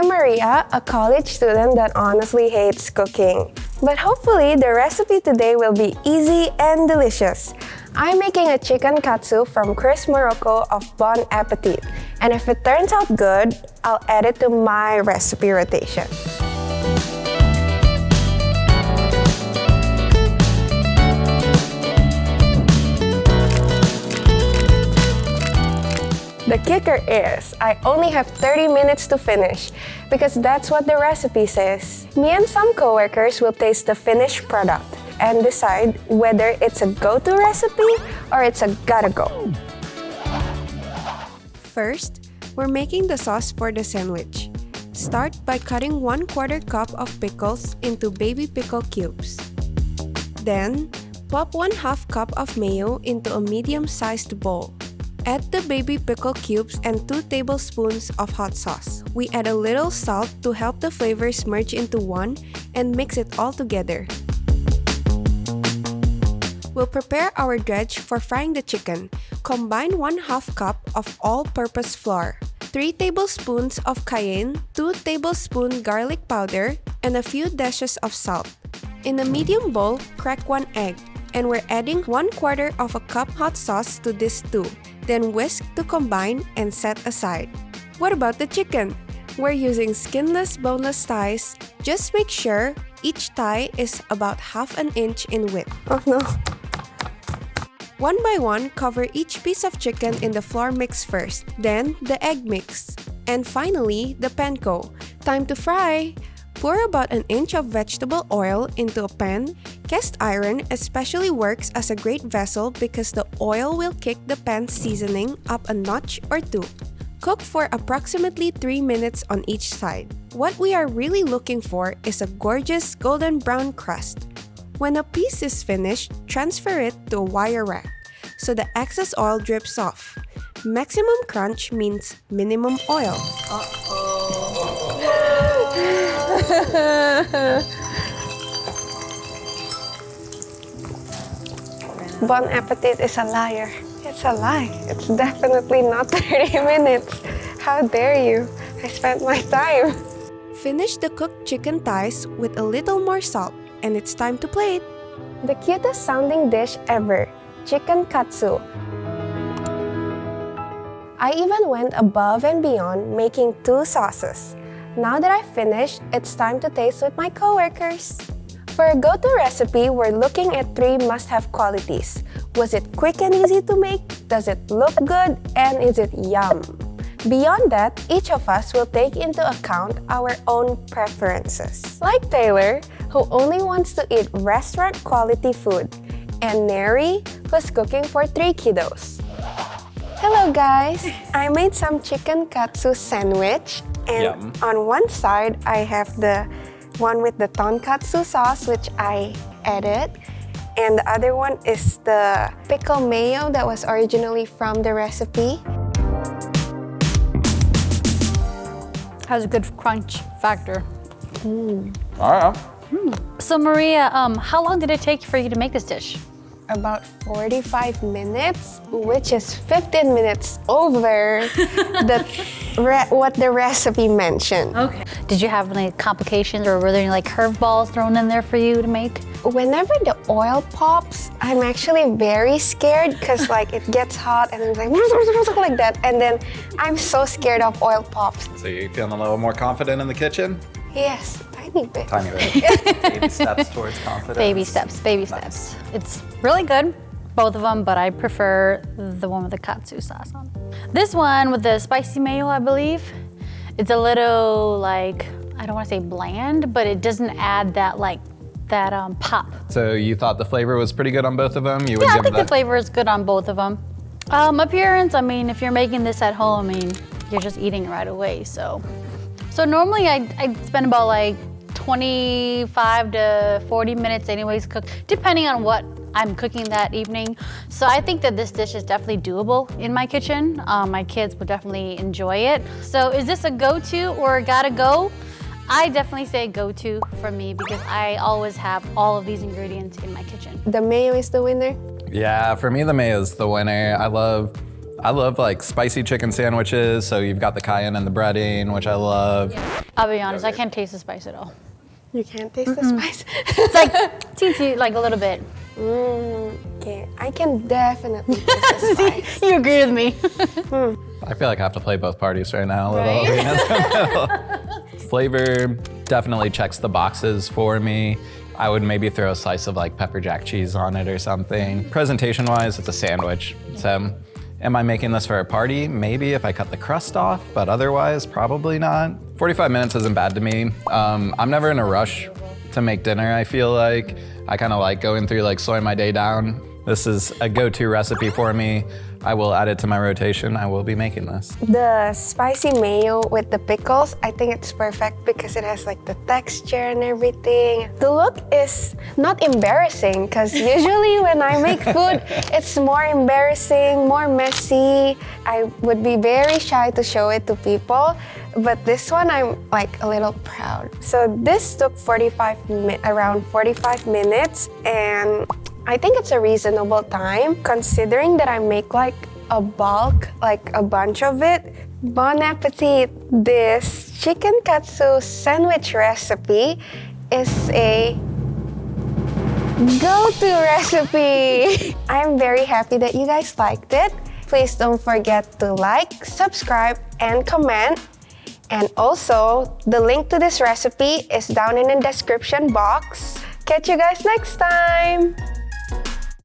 I'm Maria, a college student that honestly hates cooking. But hopefully the recipe today will be easy and delicious. I'm making a chicken katsu from Chris Morocco of Appetit. And if it turns out good, I'll add it to my recipe rotation. The kicker is, I only have 30 minutes to finish, because that's what the recipe says. Me and some coworkers will taste the finished product and decide whether it's a go-to recipe or it's a gotta go. First, we're making the sauce for the sandwich. Start by cutting 1/4 cup of pickles into baby pickle cubes. Then, plop 1/2 cup of mayo into a medium-sized bowl. Add the baby pickle cubes and 2 tablespoons of hot sauce. We add a little salt to help the flavors merge into one and mix it all together. We'll prepare our dredge for frying the chicken. Combine 1/2 cup of all-purpose flour, 3 tablespoons of cayenne, 2 tablespoons garlic powder, and a few dashes of salt. In a medium bowl, crack 1 egg, and we're adding 1/4 of a cup hot sauce to this stew. Then whisk to combine and set aside. What about the chicken? We're using skinless, boneless thighs. Just make sure each thigh is about 1/2 inch in width. Oh no! One by one, cover each piece of chicken in the flour mix first, then the egg mix, and finally the panko. Time to fry! Pour about 1 inch of vegetable oil into a pan. Cast iron especially works as a great vessel because the oil will kick the pan's seasoning up a notch or 2. Cook for approximately 3 minutes on each side. What we are really looking for is a gorgeous golden brown crust. When a piece is finished, transfer it to a wire rack so the excess oil drips off. Maximum crunch means minimum oil. Bon Appetit is a liar. It's a lie. It's definitely not 30 minutes. How dare you? I spent my time. Finish the cooked chicken thighs with a little more salt, and it's time to plate. The cutest sounding dish ever, chicken katsu. I even went above and beyond making 2 sauces. Now that I've finished, it's time to taste with my coworkers. For a go-to recipe, we're looking at 3 must-have qualities. Was it quick and easy to make? Does it look good? And is it yum? Beyond that, each of us will take into account our own preferences. Like Taylor, who only wants to eat restaurant-quality food, and Neri, who's cooking for 3 kiddos. Hello guys! I made some chicken katsu sandwich, and on one side, I have the one with the tonkatsu sauce, which I added, and the other one is the pickle mayo that was originally from the recipe. Has a good crunch factor. All right. So Maria, how long did it take for you to make this dish? About 45 minutes, which is 15 minutes over what the recipe mentioned. Okay. Did you have any complications, or were there any like curveballs thrown in there for you to make? Whenever the oil pops, I'm actually very scared because like it gets hot and it's like that, and then I'm so scared of oil pops. So you feeling a little more confident in the kitchen? Yes. Tiny bit. Tiny bit. Baby steps towards confidence. Baby steps, baby steps. It's really good, both of them, but I prefer the one with the katsu sauce on. This one with the spicy mayo, I believe, it's a little like, I don't want to say bland, but it doesn't add that pop. So you thought the flavor was pretty good on both of them? You would Yeah, I give think that... the flavor is good on both of them. Appearance, I mean, if you're making this at home, I mean, you're just eating it right away, so. So normally I'd spend about like 25 to 40 minutes anyways cook, depending on what I'm cooking that evening. So I think that this dish is definitely doable in my kitchen. My kids would definitely enjoy it. So is this a go-to or a gotta go? I definitely say go-to for me because I always have all of these ingredients in my kitchen. The mayo is the winner? Yeah, for me the mayo is the winner. I love I love like spicy chicken sandwiches. So you've got the cayenne and the breading, which I love. I'll be honest, I can't taste the spice at all. You can't taste the spice? It's like teensy, like a little bit. Okay, I can definitely taste the spice. You agree with me. I feel like I have to play both parties right now. Right? Flavor definitely checks the boxes for me. I would maybe throw a slice of like pepper jack cheese on it or something. Presentation-wise, it's a sandwich. So am I making this for a party? Maybe if I cut the crust off, but otherwise, probably not. 45 minutes isn't bad to me. I'm never in a rush to make dinner, I feel like. I kind of like going through, like slowing my day down. This is a go-to recipe for me. I will add it to my rotation. I will be making this. The spicy mayo with the pickles, I think it's perfect because it has like the texture and everything. The look is not embarrassing because usually when I make food, it's more embarrassing, more messy. I would be very shy to show it to people, but this one I'm like a little proud. So this took around 45 minutes, and I think it's a reasonable time considering that I make like a bulk, like a bunch of it. Bon appetit! This chicken katsu sandwich recipe is a go-to recipe. I'm very happy that you guys liked it. Please don't forget to like, subscribe, and comment. And also, the link to this recipe is down in the description box. Catch you guys next time!